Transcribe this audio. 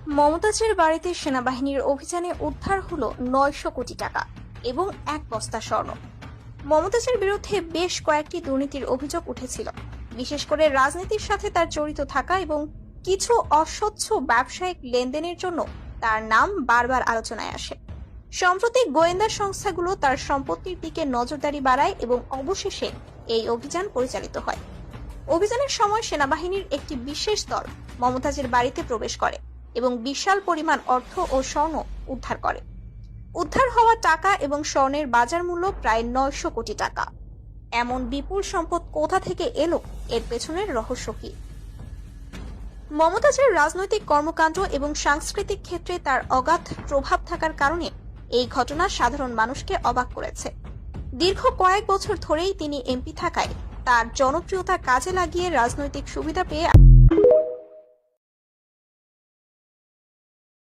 মমতাজের বাড়িতে সেনাবাহিনীর অভিযানে উদ্ধার হলো ৯০০ কোটি টাকা এবং ১ বস্তা স্বর্ণ। মমতাজের বিরুদ্ধে বেশ কয়েকটি দুর্নীতির অভিযোগ উঠেছিল, বিশেষ করে রাজনীতির সাথে তার জড়িত থাকা এবং কিছু অস্বচ্ছ ব্যবসায়িক লেনদেনের জন্য তার নাম বারবার আলোচনায় আসে। সম্প্রতি গোয়েন্দা সংস্থাগুলো তার সম্পত্তির দিকে নজরদারি বাড়ায় এবং অবশেষে এই অভিযান পরিচালিত হয়। অভিযানের সময় সেনাবাহিনীর একটি বিশেষ দল মমতাজের বাড়িতে প্রবেশ করে এবং বিশাল পরিমাণ অর্থ ও স্বর্ণ উদ্ধার করে। উদ্ধার হওয়া টাকা এবং স্বর্ণের বাজার মূল্য প্রায় ৯০০ কোটি টাকা। এমন বিপুল সম্পদ কোথা থেকে এলো, এর পেছনের রহস্য কি? মমতাজের রাজনৈতিক কর্মকাণ্ড এবং সাংস্কৃতিক ক্ষেত্রে তার অগাধ প্রভাব থাকার কারণে এই ঘটনা সাধারণ মানুষকে অবাক করেছে। দীর্ঘ কয়েক বছর ধরেই তিনি এমপি থাকায় তার জনপ্রিয়তা কাজে লাগিয়ে রাজনৈতিক সুবিধা পেয়ে